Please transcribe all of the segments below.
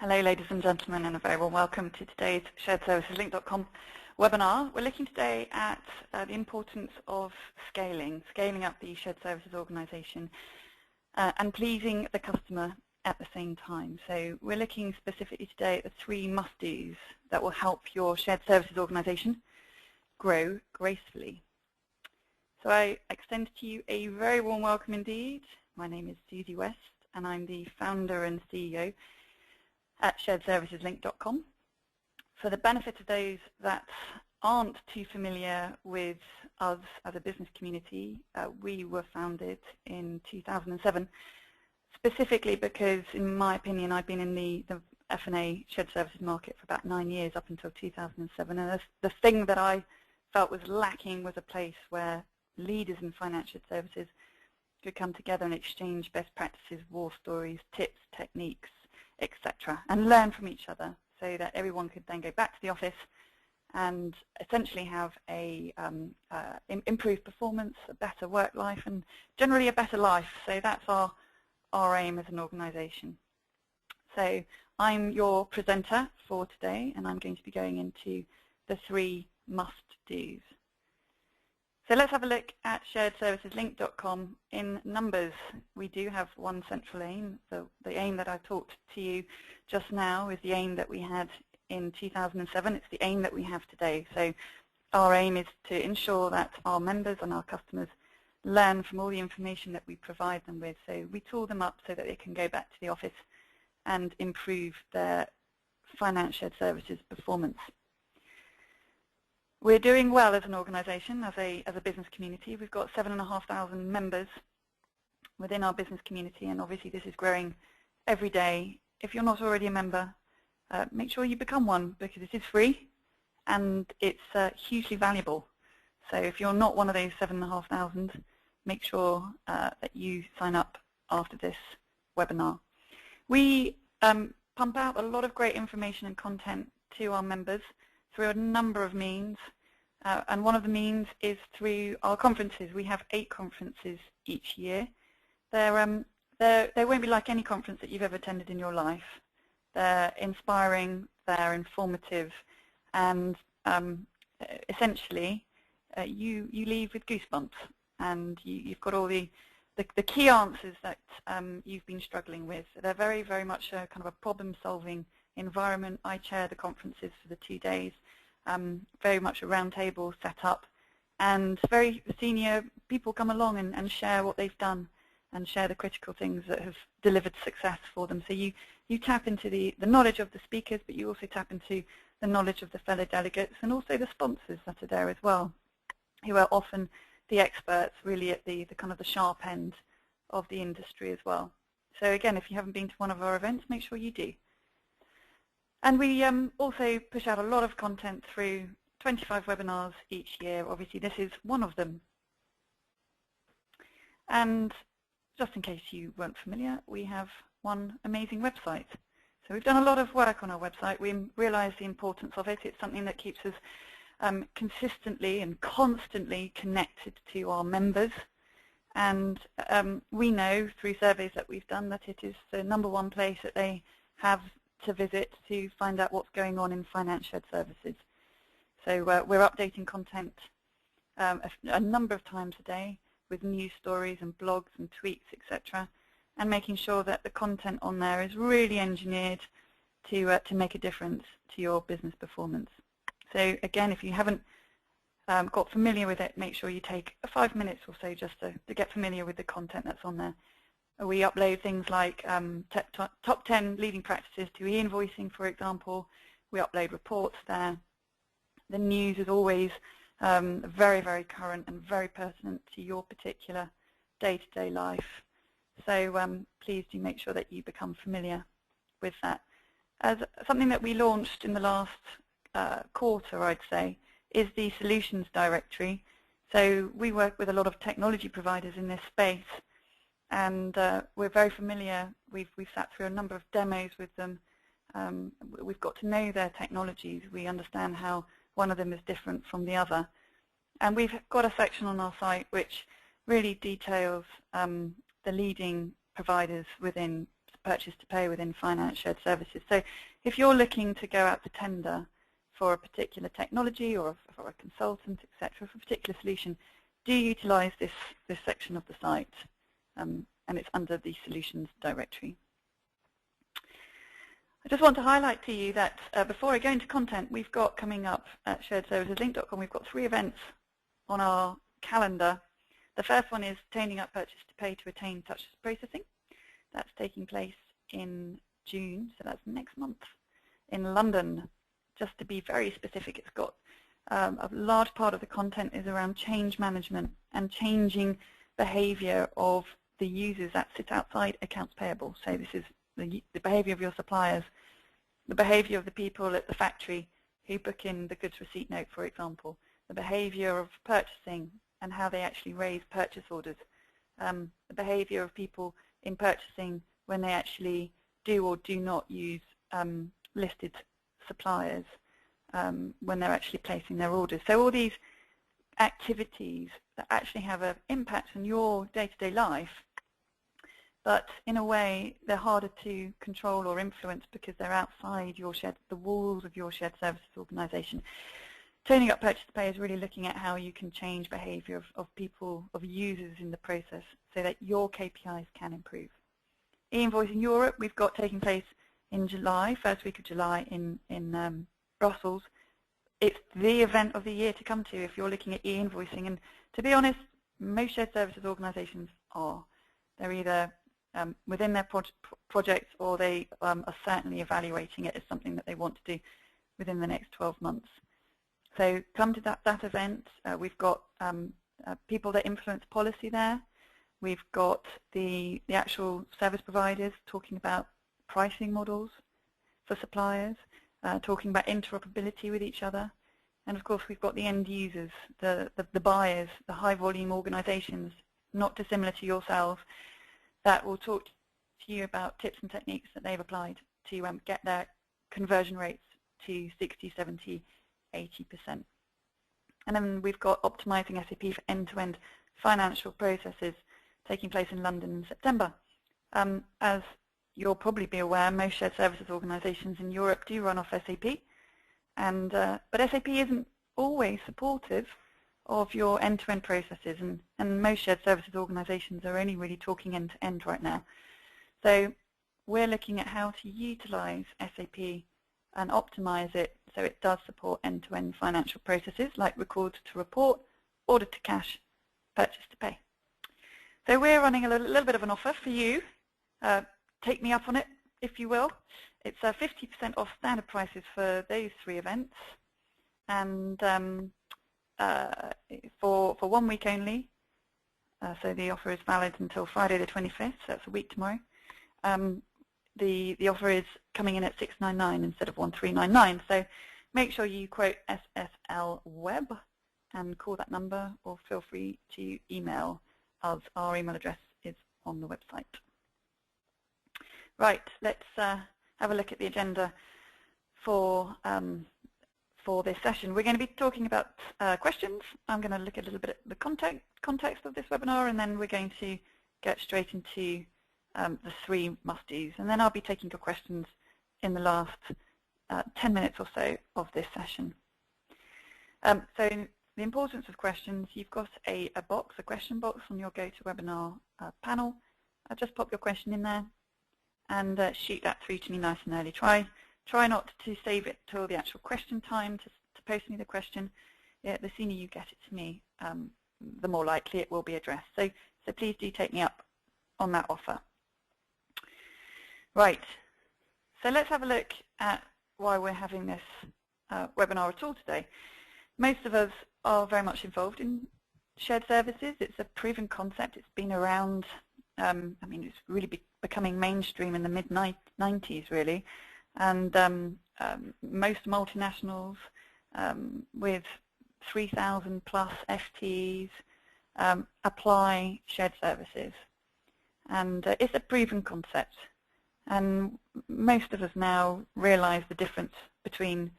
Hello ladies and gentlemen, and a very warm welcome to today's sharedserviceslink.com webinar. We're looking today at the importance of scaling up the shared services organization and pleasing the customer at the same time. So we're looking specifically today at the 3 must-dos that will help your shared services organization grow gracefully. So I extend to you a very warm welcome indeed. My name is Susie West, and I'm the founder and CEO at sharedserviceslink.com. For the benefit of those that aren't too familiar with us as a business community, we were founded in 2007, specifically because, in my opinion, I've been in the F&A shared services market for about 9 years, up until 2007, and the thing that I felt was lacking was a place where leaders in financial services could come together and exchange best practices, war stories, tips, techniques, etc., and learn from each other, so that everyone could then go back to the office and essentially have a improved performance, a better work life, and generally a better life. So that's our aim as an organization. So I'm your presenter for today, and I'm going to be going into the 3 must-dos. So let's have a look at sharedserviceslink.com in numbers. We do have one central aim. So the aim that I talked to you just now is the aim that we had in 2007. It's the aim that we have today. So our aim is to ensure that our members and our customers learn from all the information that we provide them with. So we tool them up so that they can go back to the office and improve their finance shared services performance. We're doing well as an organization, as a business community. We've got 7,500 members within our business community, and obviously this is growing every day. If you're not already a member, make sure you become one, because it is free and it's hugely valuable. So if you're not one of those 7,500, make sure that you sign up after this webinar. We pump out a lot of great information and content to our members through a number of means, and one of the means is through our conferences. We have 8 conferences each year. They won't be like any conference that you've ever attended in your life. They're inspiring, they're informative, and essentially you leave with goosebumps, and you've got all the key answers that you've been struggling with. They're very, very much a kind of a problem-solving environment. I chair the conferences for the 2 days, very much a round table set up, and very senior people come along and share what they've done and share the critical things that have delivered success for them. So you tap into the knowledge of the speakers, but you also tap into the knowledge of the fellow delegates and also the sponsors that are there as well, who are often the experts really at the kind of the sharp end of the industry as well. So again, if you haven't been to one of our events, make sure you do. And we also push out a lot of content through 25 webinars each year. Obviously, this is one of them. And just in case you weren't familiar, we have one amazing website. So we've done a lot of work on our website. We realize the importance of it. It's something that keeps us consistently and constantly connected to our members. And we know through surveys that we've done that it is the #1 place that they have to visit to find out what's going on in finance shared services. So we're updating content a number of times a day with news stories and blogs and tweets, etc., and making sure that the content on there is really engineered to make a difference to your business performance. So again, if you haven't got familiar with it, make sure you take 5 minutes or so just to get familiar with the content that's on there. We upload things like top 10 leading practices to e-invoicing, for example. We upload reports there. The news is always very, very current and very pertinent to your particular day-to-day life. So please do make sure that you become familiar with that. As something that we launched in the last quarter, I'd say, is the Solutions Directory. So we work with a lot of technology providers in this space, and we're very familiar. We've sat through a number of demos with them. We've got to know their technologies. We understand how one of them is different from the other. And we've got a section on our site which really details the leading providers within purchase to pay within finance shared services. So if you're looking to go out to tender for a particular technology or for a consultant, etc., for a particular solution, do utilize this section of the site, and it's under the Solutions directory. I just want to highlight to you that before I go into content, we've got coming up at sharedserviceslink.com, we've got 3 events on our calendar. The first one is Toning Up Purchase to Pay to Attain Touchless Processing. That's taking place in June, so that's next month, in London. Just to be very specific, it's got a large part of the content is around change management and changing behavior of the users that sit outside accounts payable. So this is the behavior of your suppliers, the behavior of the people at the factory who book in the goods receipt note, for example, the behavior of purchasing and how they actually raise purchase orders, the behavior of people in purchasing when they actually do or do not use listed suppliers when they're actually placing their orders. So all these activities that actually have an impact on your day-to-day life, but in a way they're harder to control or influence because they're outside the walls of your shared services organization. Toning Up Purchase to Pay is really looking at how you can change behavior of people, of users in the process so that your KPIs can improve. E-invoicing Europe, we've got taking place in July, first week of July in Brussels. It's the event of the year to come to if you're looking at e-invoicing, and to be honest, most shared services organizations are. They're either within their projects or they are certainly evaluating it as something that they want to do within the next 12 months. So come to that event. We've got people that influence policy there. We've got the actual service providers talking about pricing models for suppliers, talking about interoperability with each other. And of course we've got the end users, the buyers, the high volume organizations, not dissimilar to yourselves, that will talk to you about tips and techniques that they've applied to get their conversion rates to 60, 70, 80%. And then we've got optimizing SAP for end-to-end financial processes taking place in London in September. As you'll probably be aware, most shared services organizations in Europe do run off SAP, and but SAP isn't always supportive of your end-to-end processes, and most shared services organizations are only really talking end-to-end right now. So we're looking at how to utilize SAP and optimize it so it does support end-to-end financial processes like record to report, order to cash, purchase to pay. So we're running a little bit of an offer for you. Take me up on it, if you will. It's 50% off standard prices for those 3 events, and for 1 week only. So the offer is valid until Friday the 25th, so that's a week tomorrow. The offer is coming in at $699 instead of $1399. So make sure you quote SSL Web and call that number, or feel free to email us. Our email address is on the website. Right, let's have a look at the agenda for this session. We're going to be talking about questions. I'm going to look at a little bit at the context of this webinar, and then we're going to get straight into the 3 must-dos, and then I'll be taking your questions in the last 10 minutes or so of this session. So the importance of questions, you've got a question box on your GoToWebinar panel. Just pop your question in there and shoot that through to me nice and early. Try not to save it till the actual question time to post me the question. Yeah, the sooner you get it to me, the more likely it will be addressed. So please do take me up on that offer. Right, so let's have a look at why we're having this webinar at all today. Most of us are very much involved in shared services. It's a proven concept. It's been around, I mean, it's really becoming mainstream in the mid-90s, really. And most multinationals with 3,000 plus FTEs apply shared services. And it's a proven concept. And most of us now realize the difference between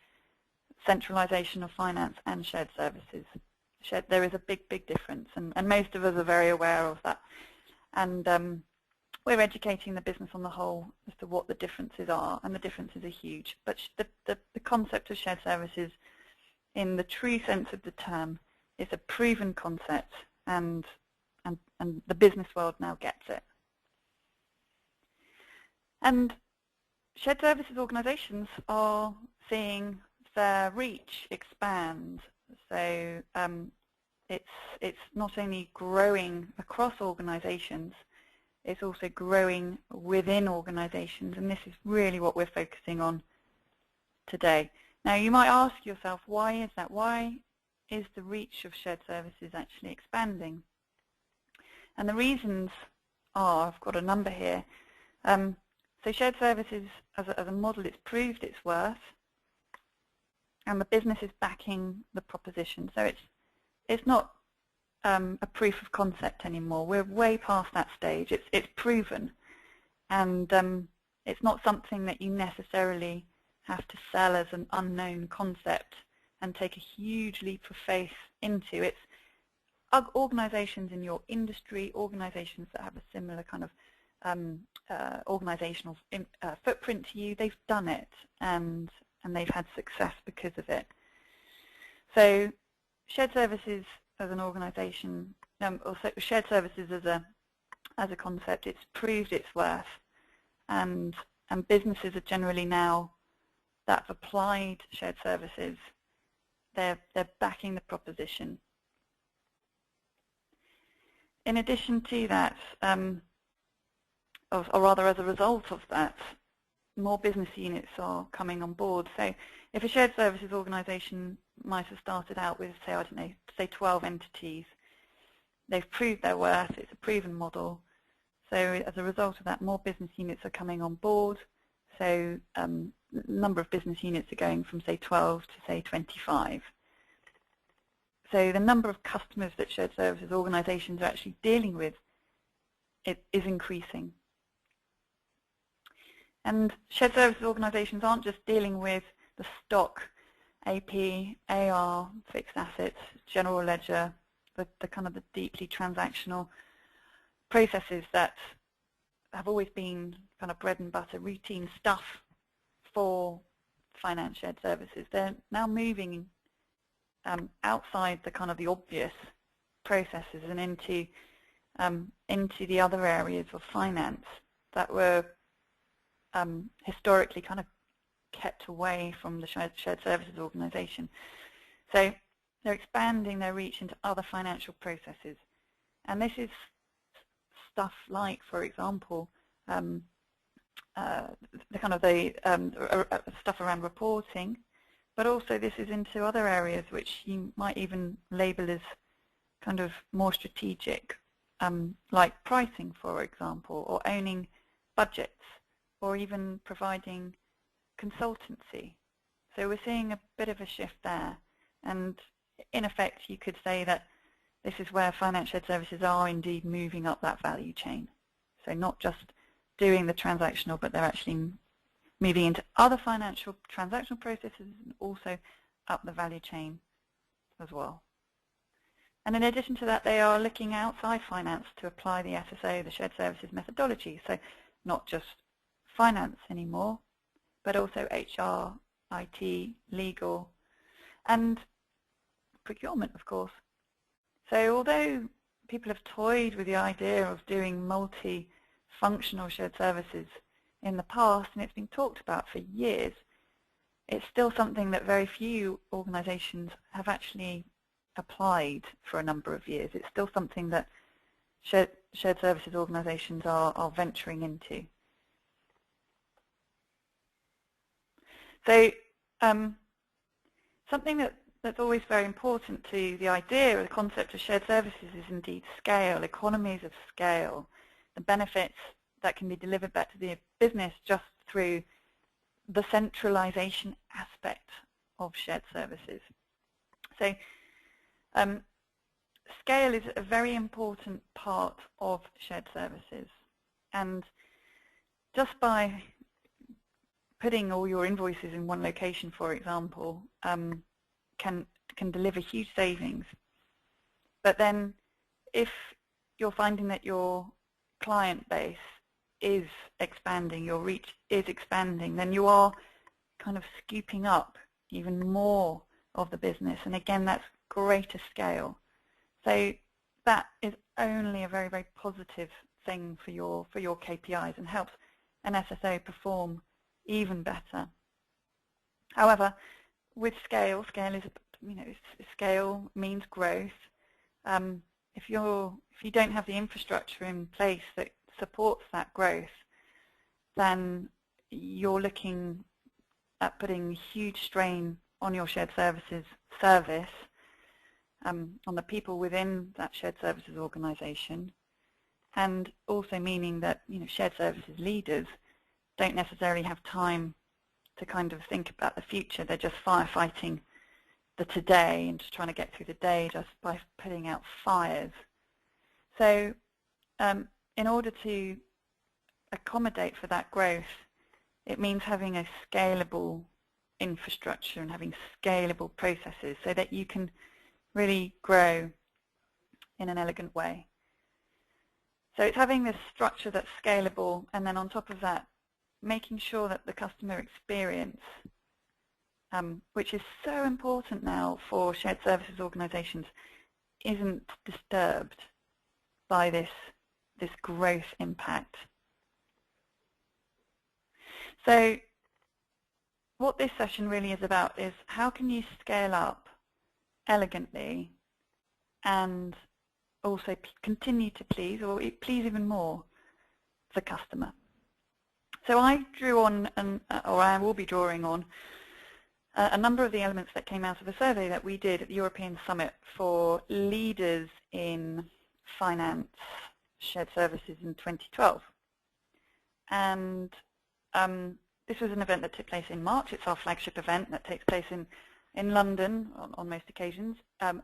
centralization of finance and shared services. There is a big difference, and most of us are very aware of that. And we're educating the business on the whole as to what the differences are, and the differences are huge. But the concept of shared services, in the true sense of the term, is a proven concept, and the business world now gets it. And shared services organisations are seeing their reach expand. So it's not only growing across organisations, it's also growing within organisations, and this is really what we're focusing on today. Now you might ask yourself, why is that? Why is the reach of shared services actually expanding? And the reasons are, I've got a number here. So shared services as a model, it's proved its worth, and the business is backing the proposition. So it's not a proof of concept anymore. We're way past that stage. It's proven, and it's not something that you necessarily have to sell as an unknown concept and take a huge leap of faith into. It's organisations in your industry, organisations that have a similar kind of organisational footprint to you. They've done it, and they've had success because of it. So shared services as an organisation, or shared services as a concept, it's proved its worth, and businesses are generally now that have applied shared services, they're backing the proposition. In addition to that, or rather as a result of that, more business units are coming on board. So if a shared services organisation might have started out with, say, I don't know, say 12 entities, they've proved their worth, it's a proven model. So as a result of that, more business units are coming on board. So the number of business units are going from, say, 12 to, say, 25. So the number of customers that shared services organisations are actually dealing with is increasing. And shared services organisations aren't just dealing with the stock, AP, AR, fixed assets, general ledger, the kind of the deeply transactional processes that have always been kind of bread and butter, routine stuff for finance shared services. They're now moving outside the kind of the obvious processes and into the other areas of finance that were historically kind of kept away from the shared services organisation. So they're expanding their reach into other financial processes, and this is stuff like, for example, the kind of the stuff around reporting, but also this is into other areas which you might even label as kind of more strategic, like pricing, for example, or owning budgets, or even providing consultancy. So we're seeing a bit of a shift there, and in effect you could say that this is where finance shared services are indeed moving up that value chain. So not just doing the transactional, but they're actually moving into other financial transactional processes and also up the value chain as well. And in addition to that, they are looking outside finance to apply the SSO, the shared services methodology. So not just finance anymore, but also HR, IT, legal, and procurement, of course. So although people have toyed with the idea of doing multi-functional shared services in the past, and it's been talked about for years, it's still something that very few organisations have actually applied for a number of years. It's still something that shared services organisations are venturing into. So something that's always very important to the idea or the concept of shared services is indeed scale, economies of scale, the benefits that can be delivered back to the business just through the centralization aspect of shared services. So scale is a very important part of shared services, and just by putting all your invoices in one location, for example, can deliver huge savings. But then if you're finding that your client base is expanding, your reach is expanding, then you are kind of scooping up even more of the business. And again, that's greater scale. So that is only a very, very positive thing for your KPIs and helps an SSO perform even better. However, with scale is, scale means growth. If you don't have the infrastructure in place that supports that growth, then you're looking at putting huge strain on your shared services service, on the people within that shared services organization, and also meaning that shared services leaders don't necessarily have time to kind of think about the future. They're just firefighting the today and just trying to get through the day just by putting out fires. So in order to accommodate for that growth, it means having a scalable infrastructure and having scalable processes so that you can really grow in an elegant way. So it's having this structure that's scalable, and then on top of that, making sure that the customer experience, which is so important now for shared services organizations, isn't disturbed by this growth impact. So what this session really is about is how can you scale up elegantly and also continue to please, or please even more, the customer. So I drew on, or I will be drawing on, a number of the elements that came out of a survey that we did at the European Summit for leaders in finance shared services in 2012. And this was an event that took place in March. It's our flagship event that takes place in London on most occasions,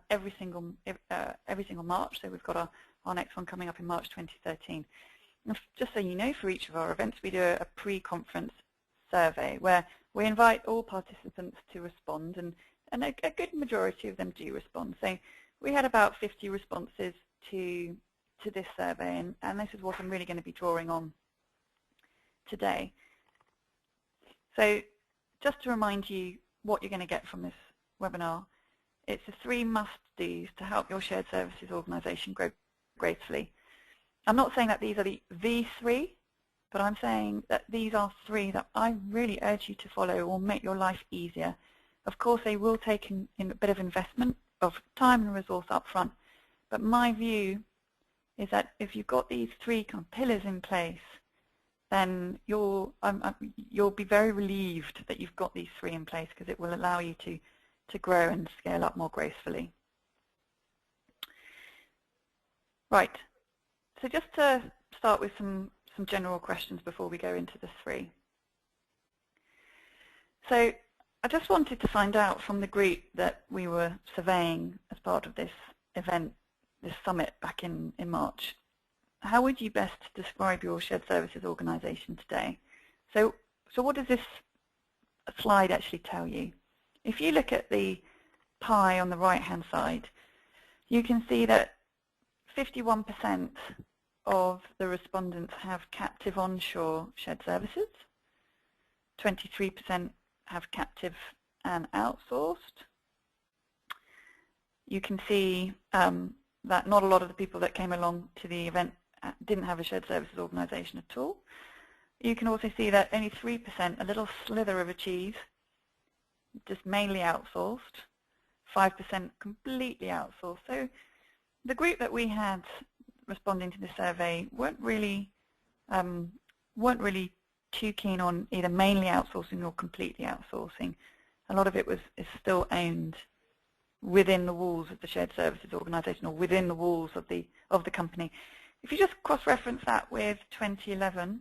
every single March. So we've got our next one coming up in March 2013. And just so you know, for each of our events, we do a pre-conference survey where we invite all participants to respond, and a good majority of them do respond. So we had about 50 responses to this survey, and this is what I'm really going to be drawing on today. So just to remind you what you're going to get from this webinar, it's the 3 must-dos to help your shared services organization grow gracefully. I'm not saying that these are the 3, but I'm saying that these are 3 that I really urge you to follow or make your life easier. Of course, they will take in a bit of investment of time and resource up front, but my view is that if you've got these 3 kind of pillars in place, then you'll be very relieved that you've got these 3 in place, because it will allow you to grow and scale up more gracefully. Right. So just to start with some general questions before we go into the 3. So I just wanted to find out from the group that we were surveying as part of this event, this summit back in March, how would you best describe your shared services organization today? So what does this slide actually tell you? If you look at the pie on the right-hand side, you can see that 51% of the respondents have captive onshore shared services, 23% have captive and outsourced. You can see that not a lot of the people that came along to the event didn't have a shared services organization at all. You can also see that only 3%, a little slither of a cheese, just mainly outsourced, 5% completely outsourced. So the group that we had responding to the survey weren't really too keen on either mainly outsourcing or completely outsourcing. A lot of it is still owned within the walls of the shared services organization or within the walls of the company. If you just cross-reference that with 2011,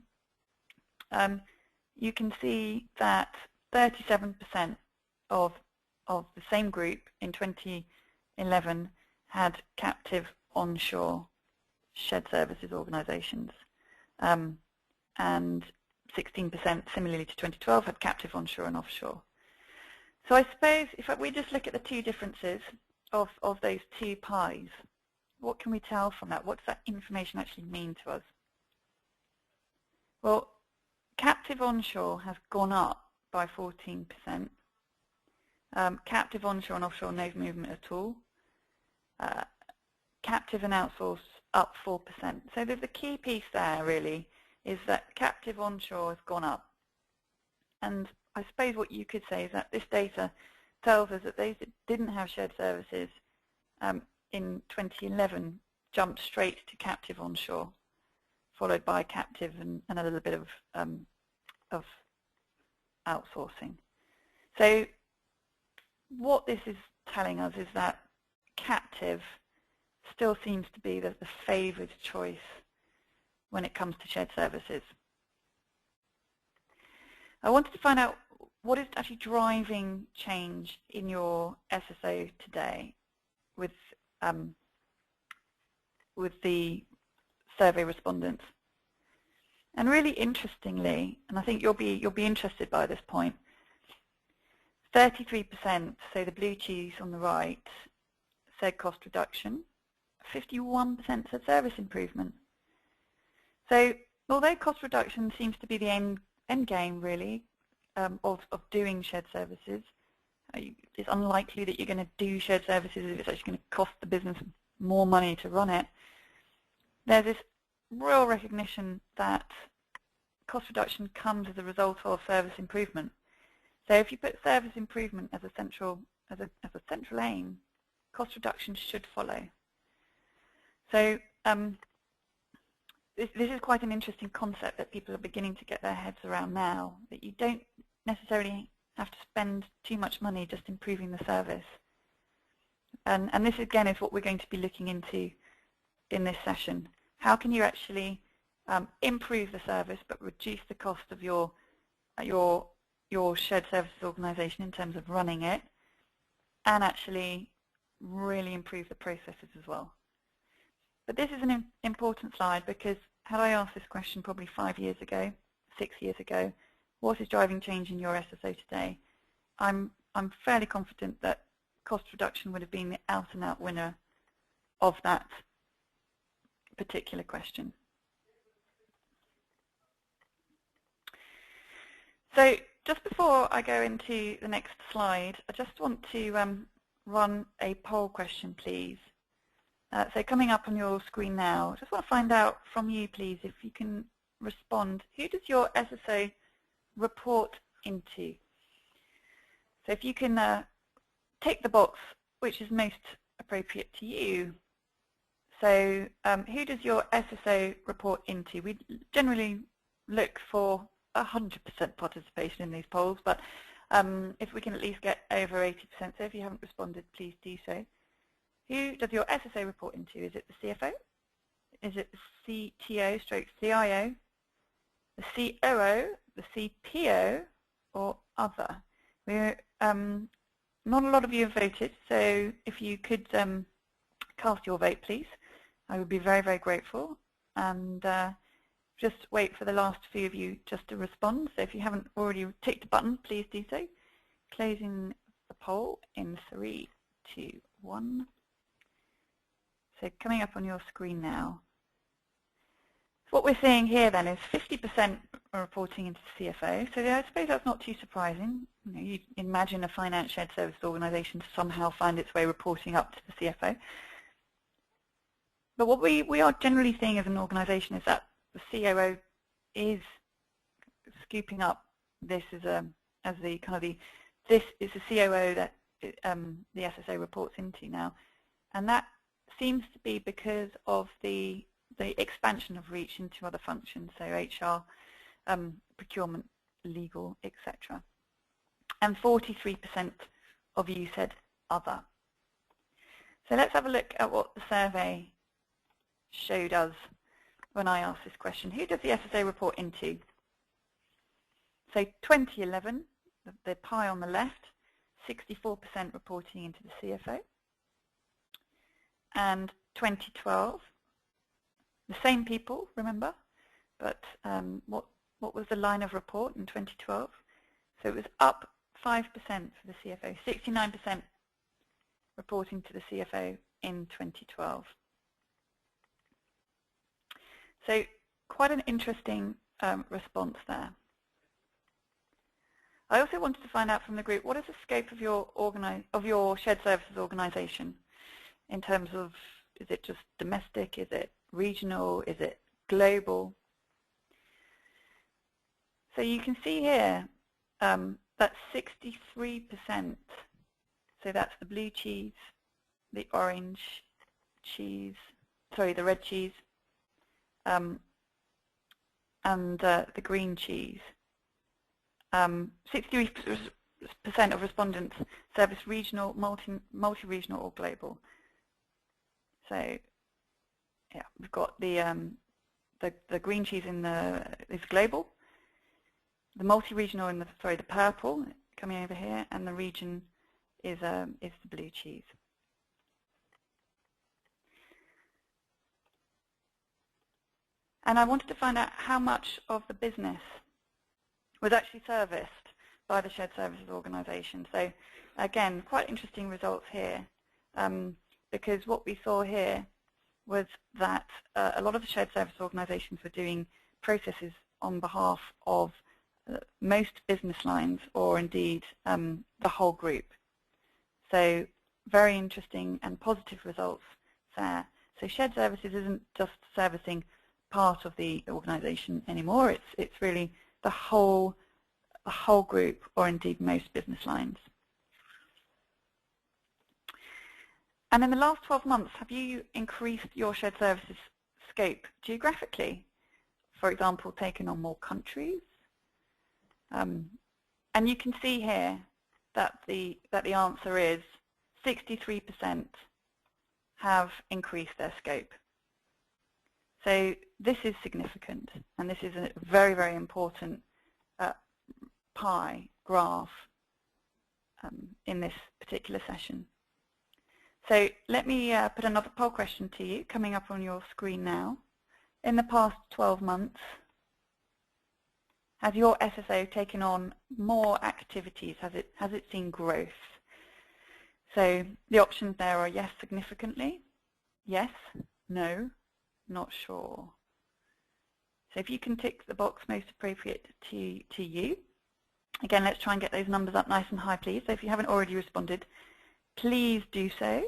you can see that 37% of the same group in 2011 had captive onshore shared services organizations, and 16% similarly to 2012 had captive onshore and offshore. So I suppose if we just look at the 2 differences of those 2 pies, what can we tell from that? What does that information actually mean to us? Well, captive onshore has gone up by 14%. Captive onshore and offshore no movement at all. Captive and outsource up 4%. So there's a key piece there really is that captive onshore has gone up. And I suppose what you could say is that this data tells us that those that didn't have shared services in 2011 jumped straight to captive onshore, followed by captive and a little bit of outsourcing. So what this is telling us is that captive still seems to be the favoured choice when it comes to shared services. I wanted to find out what is actually driving change in your SSO today with the survey respondents. And really interestingly, and I think you'll be interested by this point, 33%, so the blue cheese on the right, said cost reduction, 51% said service improvement. So although cost reduction seems to be the end game really of doing shared services, it's unlikely that you're going to do shared services if it's actually going to cost the business more money to run it. There's this real recognition that cost reduction comes as a result of service improvement. So if you put service improvement as a central aim, cost reduction should follow. So this is quite an interesting concept that people are beginning to get their heads around now, that you don't necessarily have to spend too much money just improving the service. And this again is what we're going to be looking into in this session. How can you actually improve the service but reduce the cost of your shared services organization in terms of running it, and actually really improve the processes as well. But this is an important slide because had I asked this question probably 5 years ago, 6 years ago, what is driving change in your SSO today? I'm fairly confident that cost reduction would have been the out-and-out winner of that particular question. So just before I go into the next slide, I just want to run a poll question, please. So coming up on your screen now, I just want to find out from you, please, if you can respond. Who does your SSO report into? So if you can tick the box which is most appropriate to you. So who does your SSO report into? We generally look for 100% participation in these polls, but if we can at least get over 80%, so if you haven't responded, please do so. Who does your SSO report into? Is it the CFO? Is it the CTO/CIO, the COO, the CPO, or other? We're, not a lot of you have voted, so if you could cast your vote, please, I would be very, very grateful. And just wait for the last few of you just to respond. So if you haven't already ticked the button, please do so. Closing the poll in 3, 2, 1. So coming up on your screen now. What we're seeing here then is 50% are reporting into CFO. So I suppose that's not too surprising. You imagine a finance shared service organization to somehow find its way reporting up to the CFO. But what we are generally seeing as an organization is that the COO is scooping up this as the this is the COO that the SSO reports into now, and that seems to be because of the expansion of reach into other functions, so HR, procurement, legal, etc. And 43% of you said other. So let's have a look at what the survey showed us when I asked this question. Who does the SSO report into? So 2011, the pie on the left, 64% reporting into the CFO. And 2012, the same people, remember, but what was the line of report in 2012? So it was up 5% for the CFO, 69% reporting to the CFO in 2012. So quite an interesting response there. I also wanted to find out from the group, what is the scope of your shared services organisation in terms of, is it just domestic, is it regional, is it global? So you can see here that 63%, so that's the blue cheese, the orange cheese, sorry, the red cheese, and the green cheese. 63% of respondents service regional, multi-regional or global. So yeah, we've got the green cheese is global, the multi-regional in the purple coming over here, and the region is the blue cheese. And I wanted to find out how much of the business was actually serviced by the shared services organisation. So again, quite interesting results here, because what we saw here was that a lot of the shared service organisations were doing processes on behalf of most business lines, or indeed the whole group. So very interesting and positive results there. So shared services isn't just servicing part of the organisation anymore, it's really the whole group, or indeed most business lines. And in the last 12 months, have you increased your shared services scope geographically? For example, taken on more countries? And you can see here that the answer is 63% have increased their scope. So this is significant, and this is a very, very important pie graph in this particular session. So let me put another poll question to you, coming up on your screen now. In the past 12 months, has your SSO taken on more activities? Has it seen growth? So the options there are yes, significantly, yes, no, not sure. So if you can tick the box most appropriate to you. Again, let's try and get those numbers up nice and high, please. So if you haven't already responded, please do so.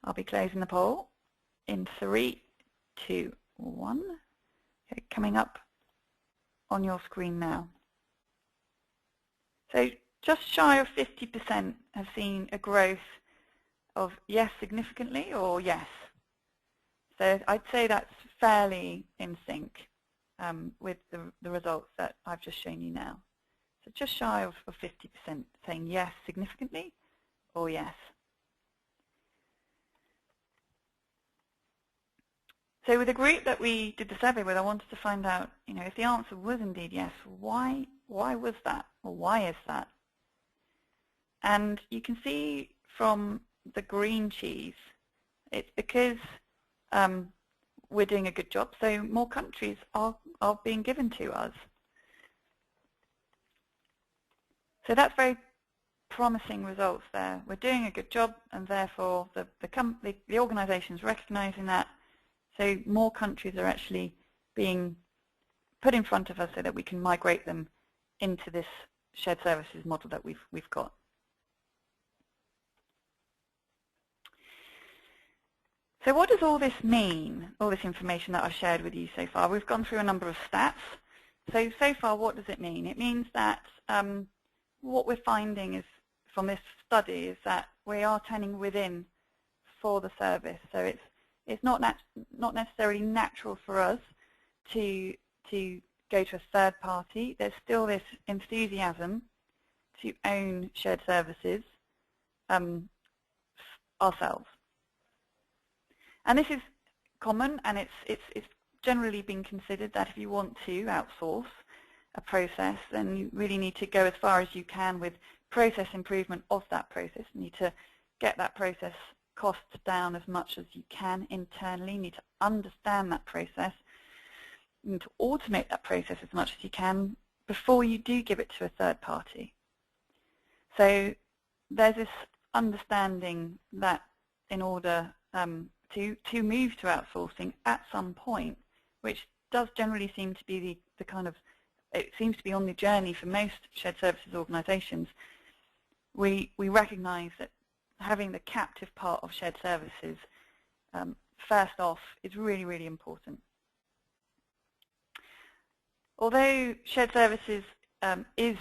I'll be closing the poll in 3, 2, 1. Okay, coming up on your screen now. So just shy of 50% have seen a growth of yes, significantly, or yes. So I'd say that's fairly in sync with the results that I've just shown you now. So just shy of 50% saying yes, significantly, or yes. So with the group that we did the survey with, I wanted to find out, if the answer was indeed yes, why was that, or why is that? And you can see from the green cheese, it's because we're doing a good job, so more countries are being given to us. So that's very promising results there. We're doing a good job, and therefore the organisation is recognising that. So more countries are actually being put in front of us so that we can migrate them into this shared services model that we've got. So what does all this mean, all this information that I've shared with you so far? We've gone through a number of stats. So far, what does it mean? It means that what we're finding is, from this study, is that we are turning within for the service. So it's not necessarily natural for us to go to a third party. There's still this enthusiasm to own shared services ourselves. And this is common, and it's generally been considered that if you want to outsource a process, then you really need to go as far as you can with process improvement of that process. You need to get that process costs down as much as you can internally. You need to understand that process. You need to automate that process as much as you can before you do give it to a third party. So there's this understanding that in order to move to outsourcing at some point, which does generally seem to be the kind of, it seems to be on the journey for most shared services organisations. We recognise that having the captive part of shared services first off is really, really important. Although shared services is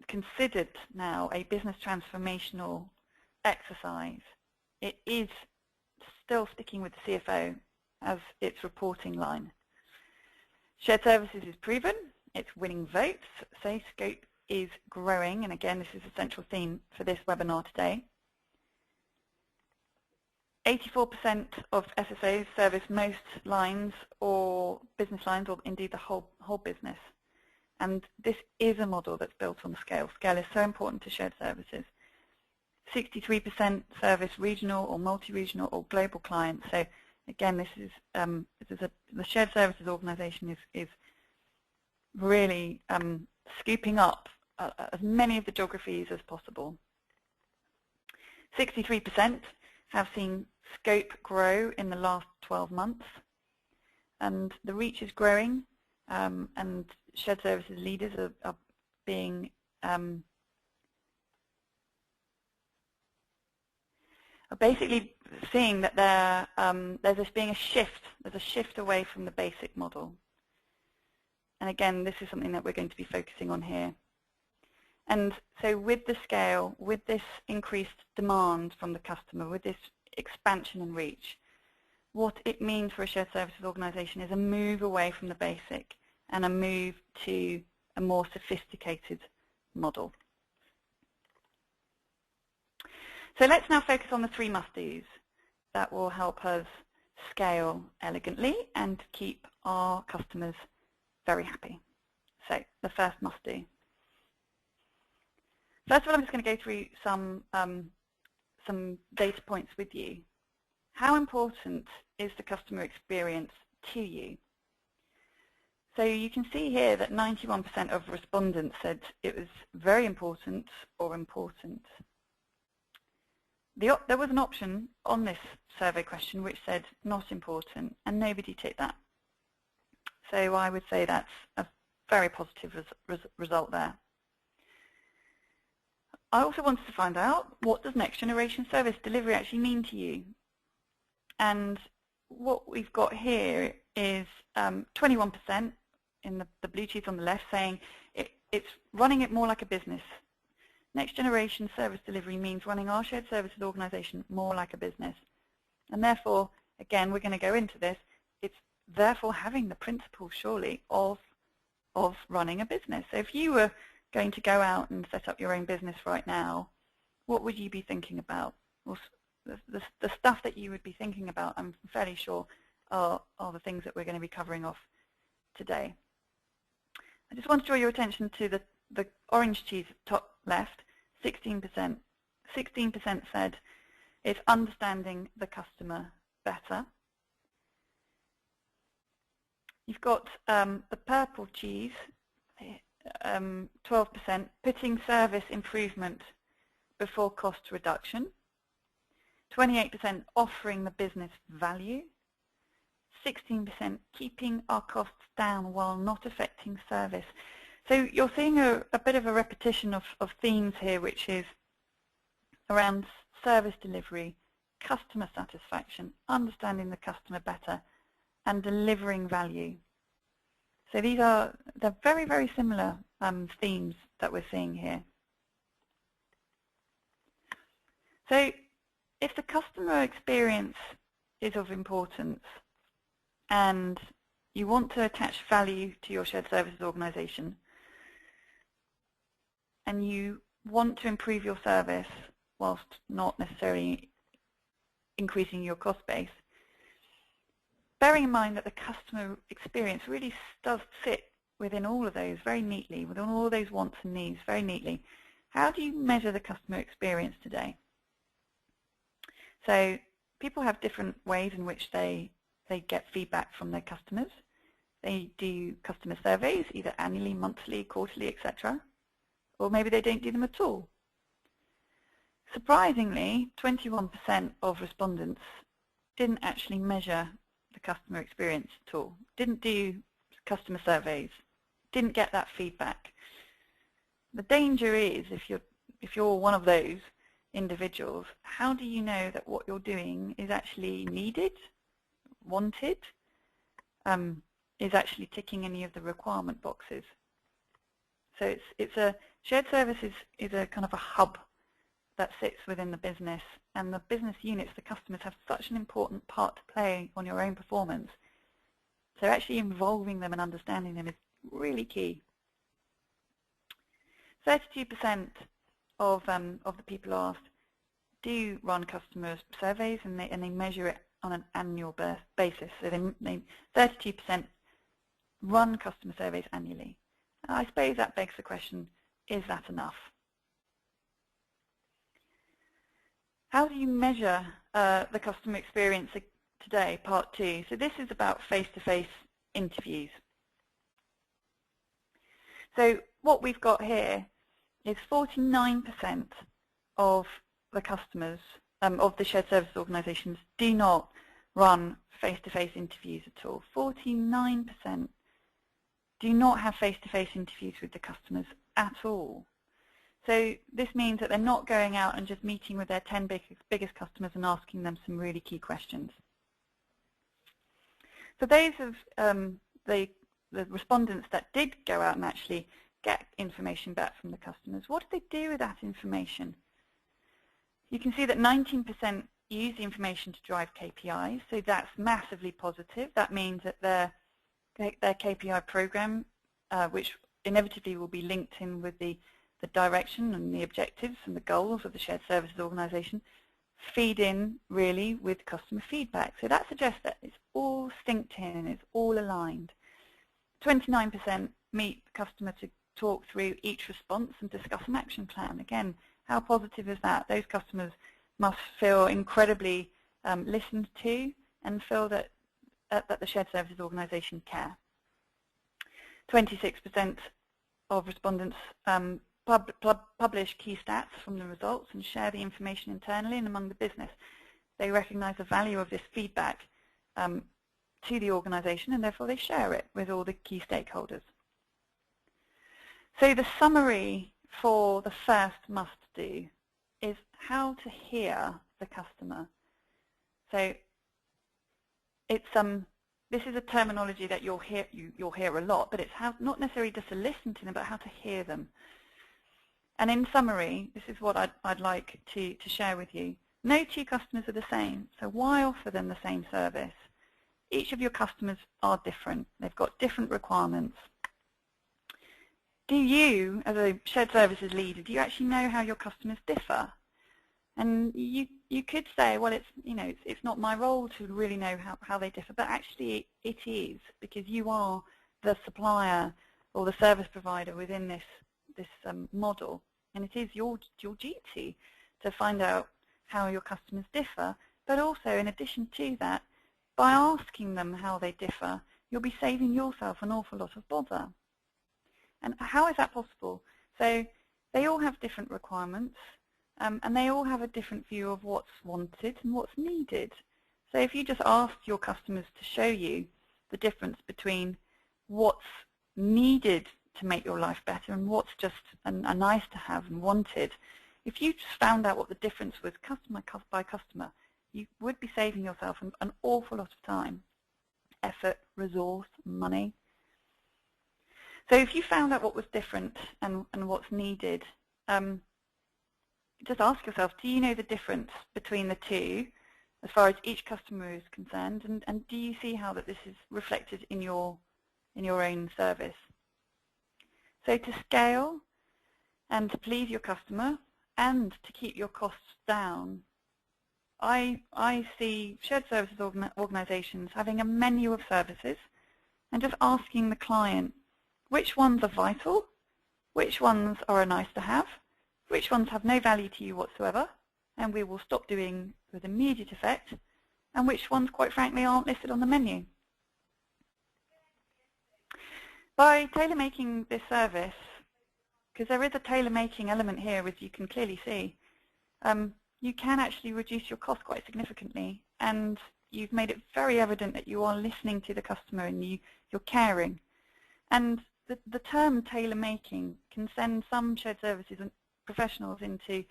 considered now a business transformational exercise, it is still sticking with the CFO as its reporting line. Shared services is proven, it's winning votes, so scope is growing, and again this is a central theme for this webinar today. 84% of SSOs service most lines or business lines, or indeed the whole business. And this is a model that's built on scale. Scale is so important to shared services. 63% service regional or multi-regional or global clients. So again, this is the shared services organisation is really scooping up as many of the geographies as possible. 63% have seen scope grow in the last 12 months, and the reach is growing, and shared services leaders are being basically seeing that there's being a shift away from the basic model. And again, this is something that we're going to be focusing on here. And so with the scale, with this increased demand from the customer, with this expansion and reach, what it means for a shared services organisation is a move away from the basic and a move to a more sophisticated model. So let's now focus on the 3 must-dos that will help us scale elegantly and keep our customers very happy. So the first must-do. First of all, I'm just going to go through some data points with you. How important is the customer experience to you? So you can see here that 91% of respondents said it was very important or important. There was an option on this survey question which said not important, and nobody ticked that. So I would say that's a very positive result there. I also wanted to find out, what does next generation service delivery actually mean to you? And what we've got here is 21% in the blue cheese on the left saying it's running it more like a business. Next generation service delivery means running our shared services organisation more like a business. And therefore, again, we're going to go into this, it's therefore having the principle, surely, of running a business. So if you were going to go out and set up your own business right now, what would you be thinking about? Well, the stuff that you would be thinking about, I'm fairly sure, are the things that we're going to be covering off today. I just want to draw your attention to the orange cheese top left. 16% said it's understanding the customer better. You've got the purple cheese, 12%, putting service improvement before cost reduction. 28% offering the business value. 16% keeping our costs down while not affecting service. So you're seeing a bit of a repetition of themes here, which is around service delivery, customer satisfaction, understanding the customer better, and delivering value. So they're very, very similar themes that we're seeing here. So if the customer experience is of importance and you want to attach value to your shared services organisation and you want to improve your service whilst not necessarily increasing your cost base, bearing in mind that the customer experience really does sit within all of those very neatly, within all of those wants and needs very neatly, how do you measure the customer experience today? So people have different ways in which they get feedback from their customers. They do customer surveys, either annually, monthly, quarterly, etc. Or maybe they don't do them at all. Surprisingly, 21% of respondents didn't actually measure the customer experience at all, didn't do customer surveys, didn't get that feedback. The danger is, if you're one of those individuals, how do you know that what you're doing is actually needed, wanted, is actually ticking any of the requirement boxes? So it's a shared service is a kind of a hub that sits within the business, and the business units, the customers, have such an important part to play on your own performance. So actually involving them and understanding them is really key. 32% of the people asked do run customer surveys, and they measure it on an annual basis. So 32% run customer surveys annually. I suppose that begs the question, is that enough? How do you measure the customer experience today, part 2? So this is about face-to-face interviews. So what we've got here is 49% of the customers, of the shared services organisations, do not run face-to-face interviews at all. 49% do not have face-to-face interviews with the customers at all. So this means that they're not going out and just meeting with their 10 biggest customers and asking them some really key questions. For those of the respondents that did go out and actually get information back from the customers, what did they do with that information? You can see that 19% use the information to drive KPIs, so that's massively positive. That means that their KPI program, which inevitably will be linked in with the direction and the objectives and the goals of the shared services organisation, feed in really with customer feedback. So that suggests that it's all synced in, it's all aligned. 29% meet the customer to talk through each response and discuss an action plan. Again, how positive is that? Those customers must feel incredibly listened to and feel that the shared services organisation care. 26% of respondents publish key stats from the results and share the information internally and among the business. They recognise the value of this feedback to the organisation, and therefore they share it with all the key stakeholders. So the summary for the first must-do is how to hear the customer. So it's this is a terminology that you'll hear a lot, but it's how, not necessarily just to listen to them, but how to hear them. And in summary, this is what I'd like to share with you. No two customers are the same, so why offer them the same service? Each of your customers are different. They've got different requirements. Do you, as a shared services leader, do you actually know how your customers differ? And you could say, well, it's not my role to really know how they differ, but actually it is, because you are the supplier or the service provider within this model, and it is your duty to find out how your customers differ. But also, in addition to that, by asking them how they differ, you'll be saving yourself an awful lot of bother. And how is that possible? So they all have different requirements, and they all have a different view of what's wanted and what's needed. So if you just asked your customers to show you the difference between what's needed to make your life better and what's just a nice to have and wanted, if you just found out what the difference was customer by customer, you would be saving yourself an awful lot of time, effort, resource, money. So if you found out what was different and what's needed, just ask yourself, do you know the difference between the two as far as each customer is concerned, and do you see how that this is reflected in your own service? So to scale and to please your customer and to keep your costs down, I see shared services organisations having a menu of services and just asking the client which ones are vital, which ones are a nice to have, which ones have no value to you whatsoever, and we will stop doing with immediate effect, and which ones, quite frankly, aren't listed on the menu. By tailor-making this service, because there is a tailor-making element here, as you can clearly see, you can actually reduce your cost quite significantly, and you've made it very evident that you are listening to the customer and you're caring. And the term tailor-making can send some shared services and professionals into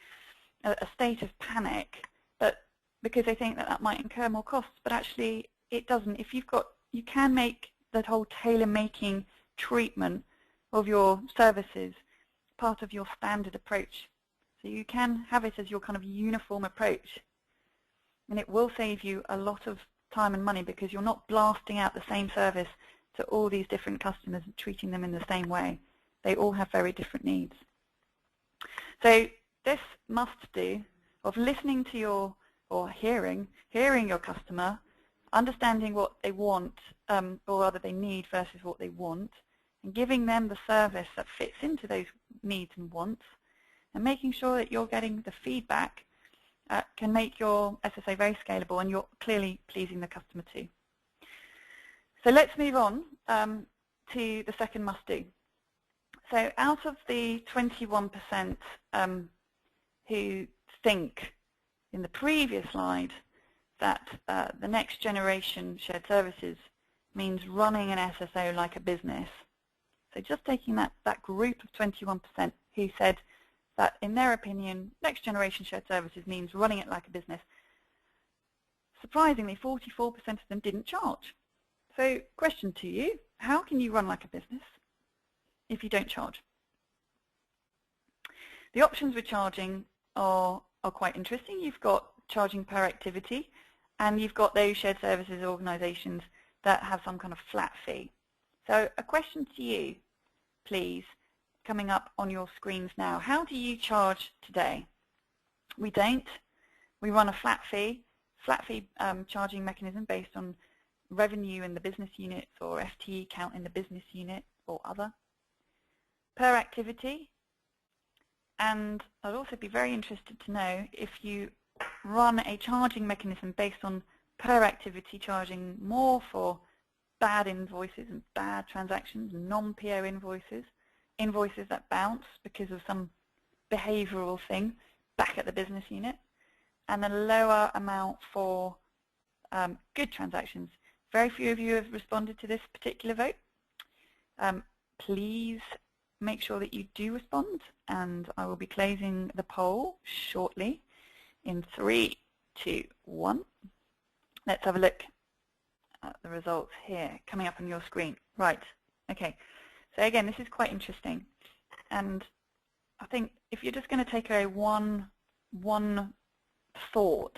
a state of panic, but because they think that that might incur more costs, but actually it doesn't. If you've got, you can make that whole tailor-making treatment of your services part of your standard approach. So you can have it as your kind of uniform approach, and it will save you a lot of time and money because you're not blasting out the same service to all these different customers and treating them in the same way. They all have very different needs. So this must-do of listening to your, or hearing your customer, understanding what they want, or rather they need versus what they want, and giving them the service that fits into those needs and wants, and making sure that you're getting the feedback can make your SSO very scalable, and you're clearly pleasing the customer too. So let's move on to the second must-do. So out of the 21% who think in the previous slide that the next generation shared services means running an SSO like a business, so just taking that group of 21% who said that in their opinion next generation shared services means running it like a business, surprisingly 44% of them didn't charge. So question to you, how can you run like a business if you don't charge? The options we're charging are quite interesting. You've got charging per activity, and you've got those shared services organizations that have some kind of flat fee. So a question to you, please, coming up on your screens now. How do you charge today? We don't. We run a flat fee charging mechanism based on revenue in the business unit or FTE count in the business unit or other. Per activity, and I'd also be very interested to know if you run a charging mechanism based on per activity, charging more for bad invoices and bad transactions, non-PO invoices, invoices that bounce because of some behavioral thing back at the business unit, and a lower amount for good transactions. Very few of you have responded to this particular vote. Please make sure that you do respond, and I will be closing the poll shortly in 3, 2, 1. Let's have a look at the results here coming up on your screen. Right, okay. So again, this is quite interesting, and I think if you're just going to take away one thought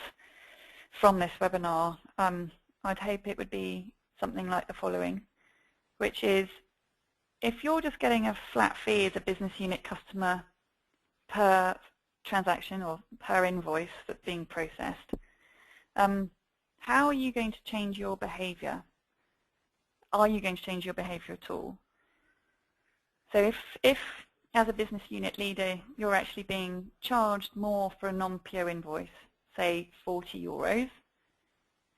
from this webinar, I'd hope it would be something like the following, which is if you're just getting a flat fee as a business unit customer per transaction or per invoice that's being processed, how are you going to change your behavior? Are you going to change your behavior at all? So if as a business unit leader you're actually being charged more for a non-PO invoice, say 40 euros,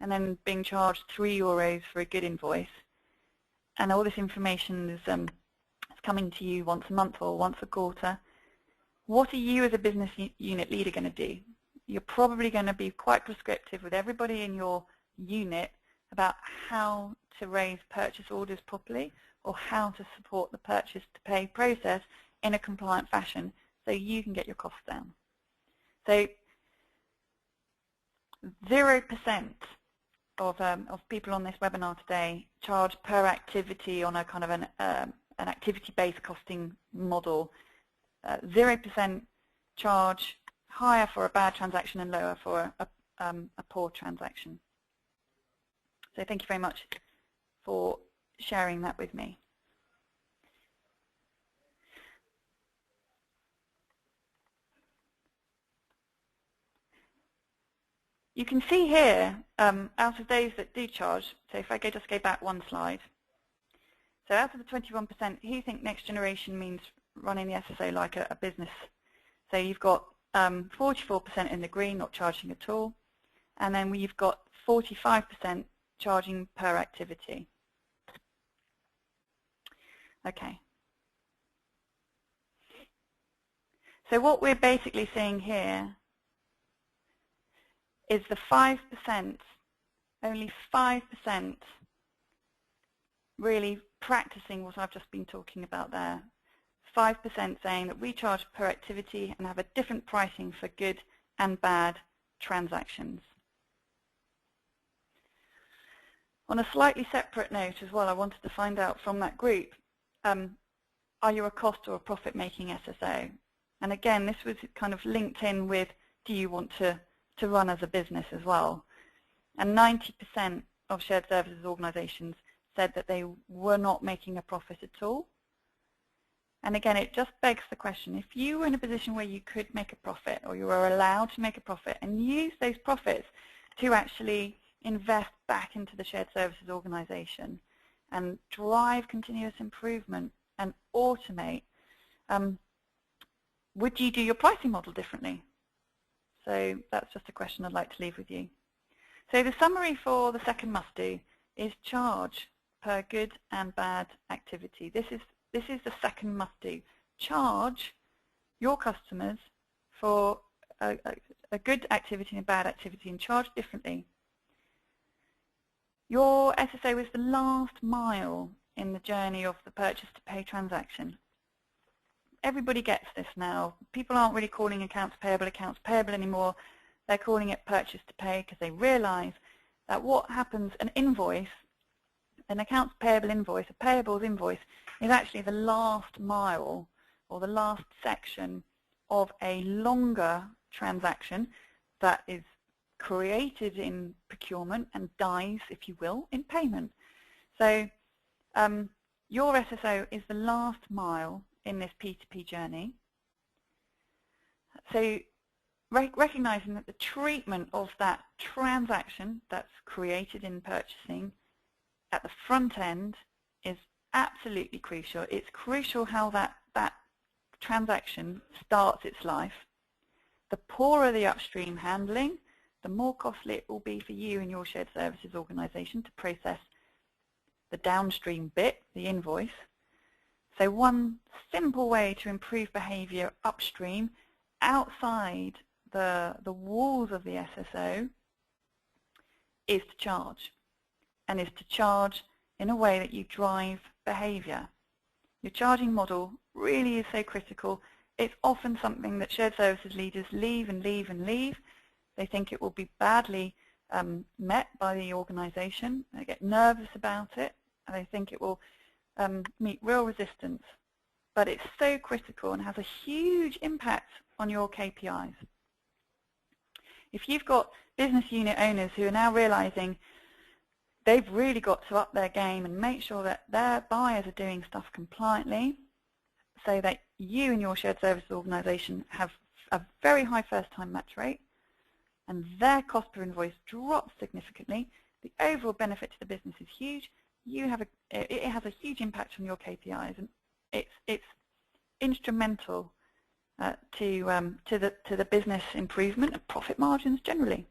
and then being charged 3 euros for a good invoice, and all this information is coming to you once a month or once a quarter, what are you as a business unit leader going to do? You're probably going to be quite prescriptive with everybody in your unit about how to raise purchase orders properly or how to support the purchase to pay process in a compliant fashion so you can get your costs down. So 0% of people on this webinar today charge per activity on a kind of an activity-based costing model. 0% charge higher for a bad transaction and lower for a poor transaction. So thank you very much for sharing that with me. You can see here, out of those that do charge, so if I just go back one slide, so out of the 21% who think next generation means running the SSO like a business. So you've got 44% in the green, not charging at all, and then we've got 45% charging per activity. Okay. So what we're basically seeing here is the 5%, only 5% really practicing what I've just been talking about there. 5% saying that we charge per activity and have a different pricing for good and bad transactions. On a slightly separate note as well, I wanted to find out from that group, are you a cost or a profit-making SSO? And again, this was kind of linked in with, do you want to run as a business as well? And 90% of shared services organizations said that they were not making a profit at all. And again, it just begs the question, if you were in a position where you could make a profit, or you were allowed to make a profit, and use those profits to actually invest back into the shared services organization and drive continuous improvement and automate, would you do your pricing model differently? So that's just a question I'd like to leave with you. So the summary for the second must-do is charge per good and bad activity. This is the second must-do. Charge your customers for a good activity and a bad activity, and charge differently. Your SSO is the last mile in the journey of the purchase-to-pay transaction. Everybody gets this now. People aren't really calling accounts payable anymore. They're calling it purchase-to-pay because they realize that what happens, an invoice, an accounts payable invoice, a payables invoice, is actually the last mile or the last section of a longer transaction that is created in procurement and dies, if you will, in payment. So your SSO is the last mile in this P2P journey. So recognizing that the treatment of that transaction that's created in purchasing at the front end is absolutely crucial. It's crucial how that transaction starts its life. The poorer the upstream handling, the more costly it will be for you and your shared services organization to process the downstream bit, the invoice. So one simple way to improve behavior upstream outside the walls of the SSO is to charge, and is to charge in a way that you drive behavior. Your charging model really is so critical. It's often something that shared services leaders leave and leave and leave. They think it will be badly met by the organization. They get nervous about it, and they think it will meet real resistance. But it's so critical and has a huge impact on your KPIs. If you've got business unit owners who are now realizing they've really got to up their game and make sure that their buyers are doing stuff compliantly, so that you and your shared services organization have a very high first-time match rate, and their cost per invoice drops significantly, the overall benefit to the business is huge. It has a huge impact on your KPIs, and it's instrumental to the business improvement and profit margins generally.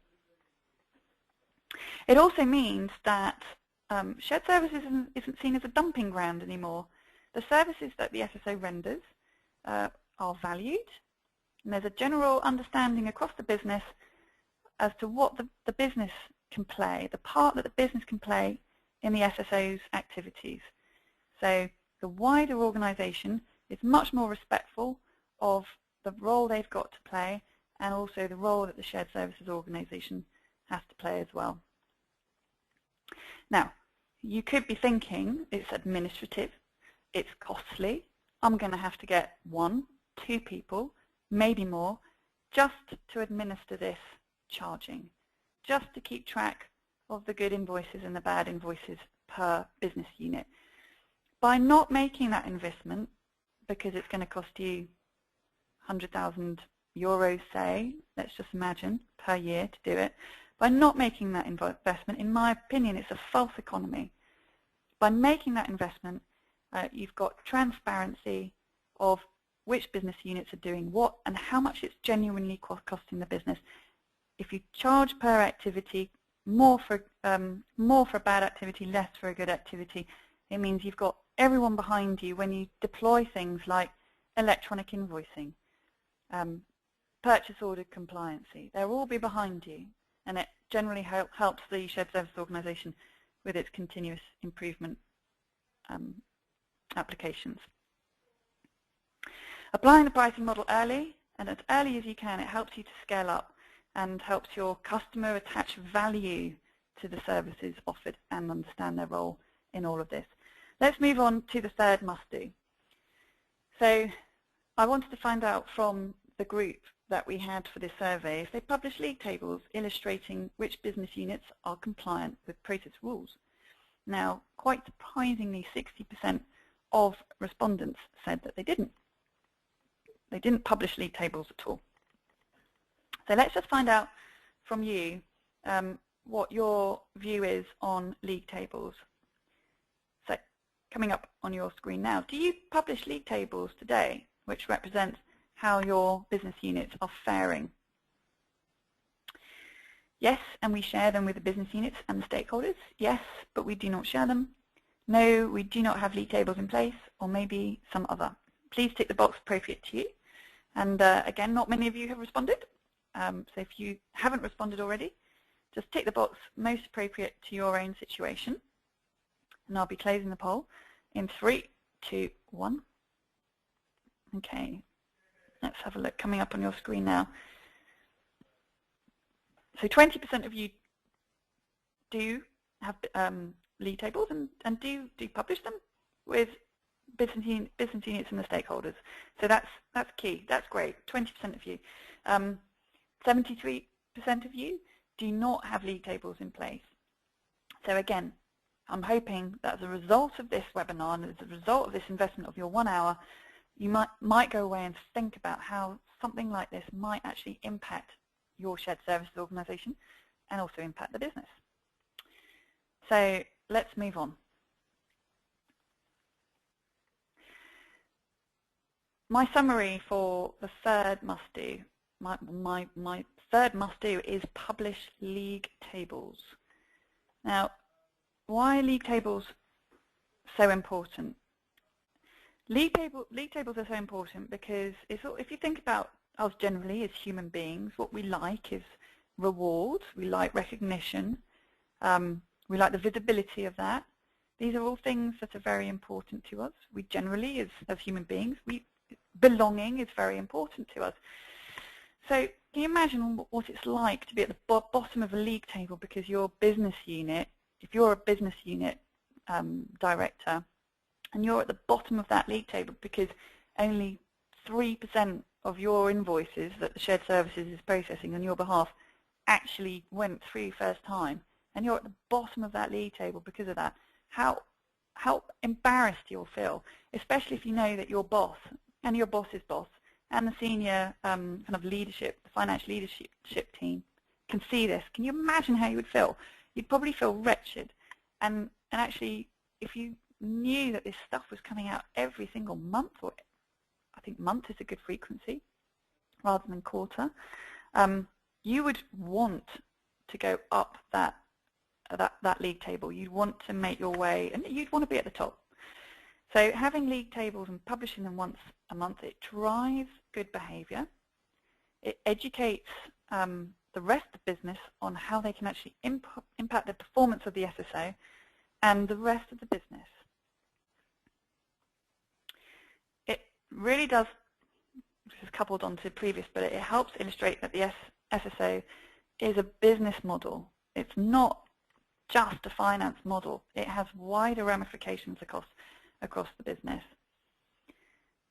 It also means that shared services isn't seen as a dumping ground anymore. The services that the SSO renders are valued, and there's a general understanding across the business as to what the business can play, the part that the business can play in the SSO's activities. So the wider organization is much more respectful of the role they've got to play, and also the role that the shared services organization has to play as well. Now, you could be thinking it's administrative, it's costly, I'm going to have to get 1, 2 people, maybe more, just to administer this charging, just to keep track of the good invoices and the bad invoices per business unit. By not making that investment, because it's going to cost you 100,000 euros, say, let's just imagine, per year to do it, by not making that investment, in my opinion, it's a false economy. By making that investment, you've got transparency of which business units are doing what and how much it's genuinely costing the business. If you charge per activity, more for a bad activity, less for a good activity, it means you've got everyone behind you when you deploy things like electronic invoicing, purchase order compliancy. They'll all be behind you, and it generally helps the shared service organization with its continuous improvement applications. Applying the pricing model early, and as early as you can, it helps you to scale up and helps your customer attach value to the services offered and understand their role in all of this. Let's move on to the third must-do. So I wanted to find out from the group that we had for this survey if they publish league tables illustrating which business units are compliant with process rules. Now, quite surprisingly, 60% of respondents said that they didn't. They didn't publish league tables at all. So let's just find out from you what your view is on league tables. So coming up on your screen now, do you publish league tables today, which represents how your business units are faring? Yes, and we share them with the business units and the stakeholders. Yes, but we do not share them. No, we do not have league tables in place, or maybe some other. Please tick the box appropriate to you. And again, not many of you have responded. So if you haven't responded already, just tick the box most appropriate to your own situation. And I'll be closing the poll in 3, 2, 1. Okay, let's have a look coming up on your screen now. So 20% of you do have league tables and do publish them with business units and the stakeholders. So that's key. That's great. 20% of you. 73% of you do not have league tables in place. So again, I'm hoping that as a result of this webinar and as a result of this investment of your 1 hour, you might go away and think about how something like this might actually impact your shared services organization and also impact the business. So let's move on. My summary for the third must-do, my third must-do is publish league tables. Now, why are league tables so important? League tables are so important because if you think about us generally as human beings, what we like is rewards, we like recognition, we like the visibility of that. These are all things that are very important to us. We generally, as human beings, belonging is very important to us. So can you imagine what it's like to be at the bottom of a league table because your business unit, if you're a business unit director, and you're at the bottom of that league table because only 3% of your invoices that the shared services is processing on your behalf actually went through first time, and you're at the bottom of that league table because of that, how embarrassed you'll feel, especially if you know that your boss and your boss's boss and the senior kind of leadership, the financial leadership team can see this. Can you imagine how you would feel? You'd probably feel wretched. And actually, if you knew that this stuff was coming out every single month, or I think month is a good frequency rather than quarter, you would want to go up that league table. You'd want to make your way, and you'd want to be at the top. So having league tables and publishing them once a month, it drives good behavior. It educates the rest of the business on how they can actually impact the performance of the SSO and the rest of the business. It really does, this is coupled onto previous, but it helps illustrate that the SSO is a business model. It's not just a finance model. It has wider ramifications across the business.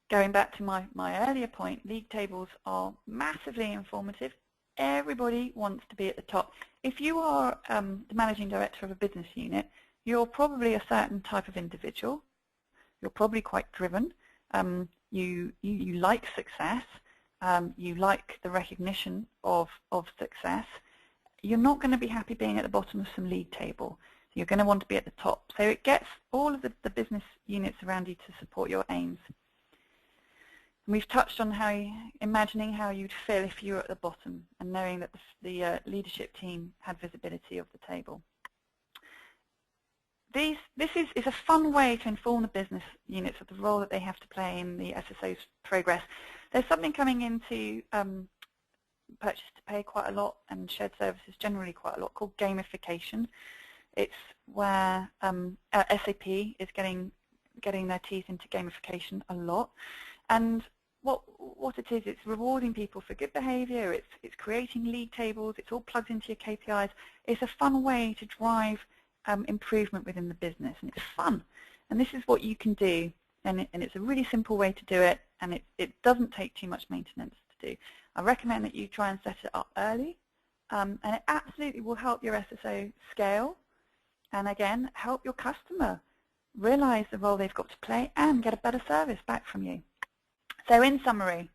Going back to my earlier point, league tables are massively informative. Everybody wants to be at the top. If you are the managing director of a business unit, you're probably a certain type of individual. You're probably quite driven. You like success. You like the recognition of success. You're not going to be happy being at the bottom of some league table. You're going to want to be at the top. So it gets all of the business units around you to support your aims. And we've touched on imagining how you'd feel if you were at the bottom and knowing that the leadership team had visibility of the table. This is a fun way to inform the business units of the role that they have to play in the SSO's progress. There's something coming into purchase to pay quite a lot, and shared services generally quite a lot, called gamification. It's where SAP is getting getting their teeth into gamification a lot. And what it is, it's rewarding people for good behavior, it's creating league tables, it's all plugged into your KPIs. It's a fun way to drive improvement within the business, and it's fun. And this is what you can do, and it's a really simple way to do it, and it doesn't take too much maintenance to do. I recommend that you try and set it up early, and it absolutely will help your SSO scale, and again, help your customer realize the role they've got to play and get a better service back from you. So in summary,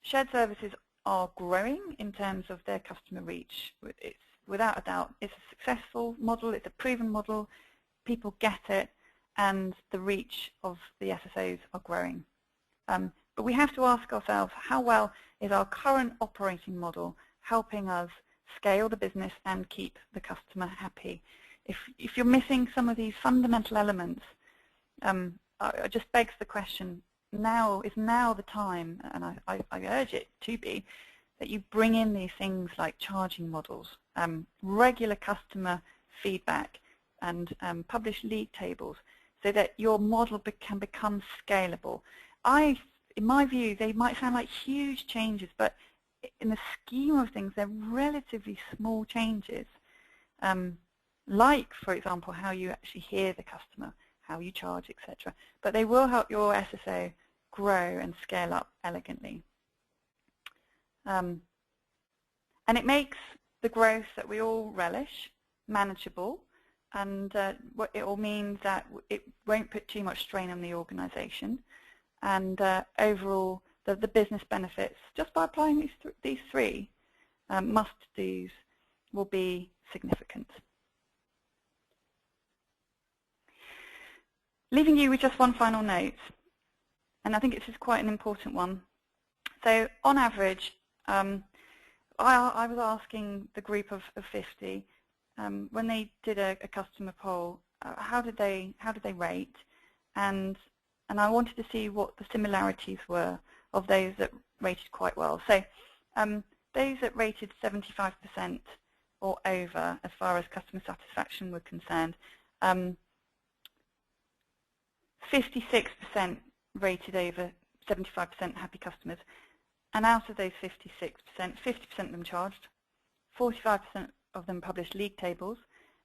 shared services are growing in terms of their customer reach. It's, without a doubt, it's a successful model, it's a proven model, people get it, and the reach of the SSOs are growing. But we have to ask ourselves, how well is our current operating model helping us scale the business and keep the customer happy? If you're missing some of these fundamental elements, it just begs the question, now is now the time, and I urge it to be, that you bring in these things like charging models, regular customer feedback, and publish league tables, so that your model can become scalable. In my view, they might sound like huge changes, but in the scheme of things, they're relatively small changes. Like, for example, how you actually hear the customer, how you charge, etc. But they will help your SSO grow and scale up elegantly. And it makes the growth that we all relish manageable, and it will mean that it won't put too much strain on the organization, and overall the business benefits just by applying these three must-dos will be significant. Leaving you with just one final note, and I think this is quite an important one. So on average, I was asking the group of 50 when they did a customer poll, how did they rate, and I wanted to see what the similarities were of those that rated quite well. So those that rated 75% or over as far as customer satisfaction were concerned, 56% rated over 75% happy customers, and out of those 56%, 50% of them charged, 45% of them published league tables,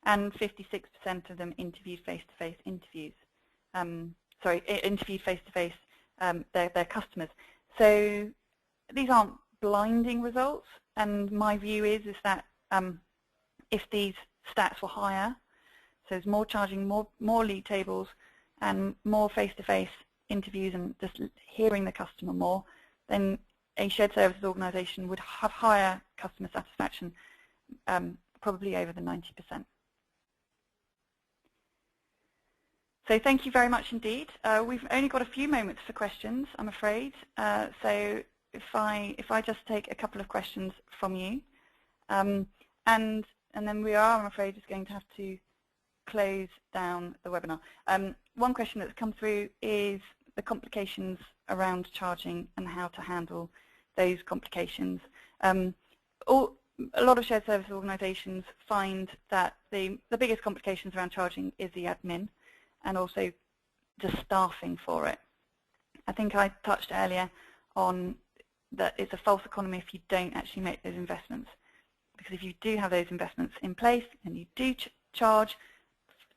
and 56% of them interviewed face-to-face interviews. Interviewed face-to-face their customers. So these aren't blinding results, and my view is that if these stats were higher, so there's more charging, more league tables, and more face-to-face interviews and just hearing the customer more, then a shared services organisation would have higher customer satisfaction, probably over the 90%. So thank you very much indeed. We've only got a few moments for questions, I'm afraid. So if I just take a couple of questions from you, and then we are, I'm afraid, just going to have to close down the webinar. One question that's come through is the complications around charging and how to handle those complications. A lot of shared service organisations find that the biggest complications around charging is the admin and also the staffing for it. I think I touched earlier on that it's a false economy if you don't actually make those investments, because if you do have those investments in place and you do charge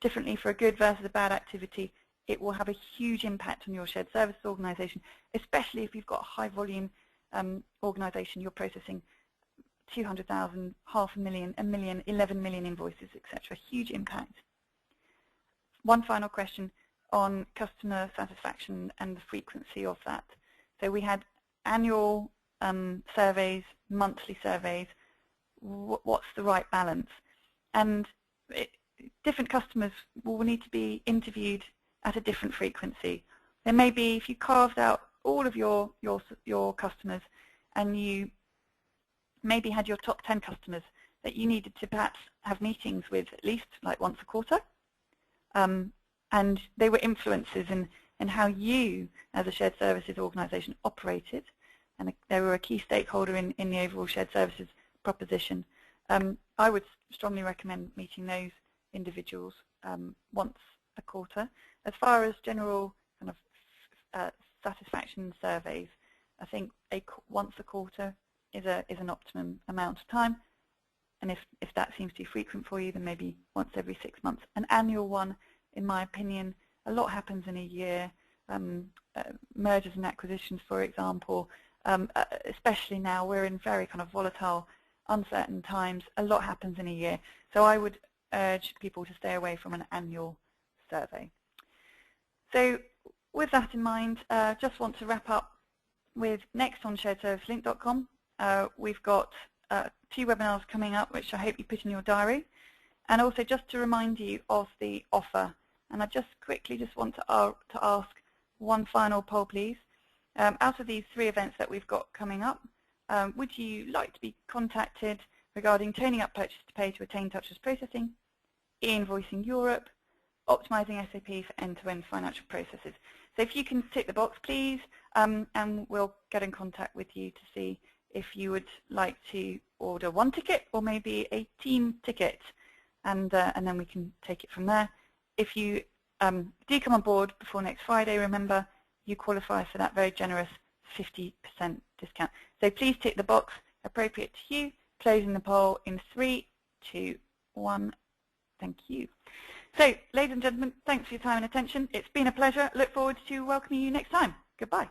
differently for a good versus a bad activity, it will have a huge impact on your shared services organisation, especially if you've got a high volume organisation, you're processing 200,000, 500,000, 1 million, 11 million invoices, etc. Huge impact. One final question on customer satisfaction and the frequency of that. So we had annual surveys, monthly surveys. What's the right balance? And different customers will need to be interviewed at a different frequency. There may be, if you carved out all of your customers and you maybe had your top 10 customers that you needed to perhaps have meetings with at least like once a quarter, and they were influences in how you as a shared services organisation operated, and they were a key stakeholder in the overall shared services proposition. I would strongly recommend meeting those individuals once a quarter. As far as general kind of satisfaction surveys, I think once a quarter is an optimum amount of time. And if that seems too frequent for you, then maybe once every 6 months. An annual one, in my opinion, a lot happens in a year. Mergers and acquisitions, for example, especially now we're in very kind of volatile, uncertain times. A lot happens in a year. So I would urge people to stay away from an annual survey. So with that in mind, just want to wrap up with next on sharedservicelink.com. We've got 2 webinars coming up, which I hope you put in your diary. And also just to remind you of the offer. And I just quickly want to ask one final poll, please. Out of these 3 events that we've got coming up, would you like to be contacted regarding toning up purchase to pay to attain touchless processing, e-invoicing Europe, optimizing SAP for end-to-end financial processes? So if you can tick the box, please, and we'll get in contact with you to see if you would like to order 1 ticket or maybe a team ticket, and then we can take it from there. If you do come on board before next Friday, remember you qualify for that very generous 50% discount. So please tick the box appropriate to you. Closing the poll in 3, 2, 1. Thank you. So, ladies and gentlemen, thanks for your time and attention. It's been a pleasure. Look forward to welcoming you next time. Goodbye.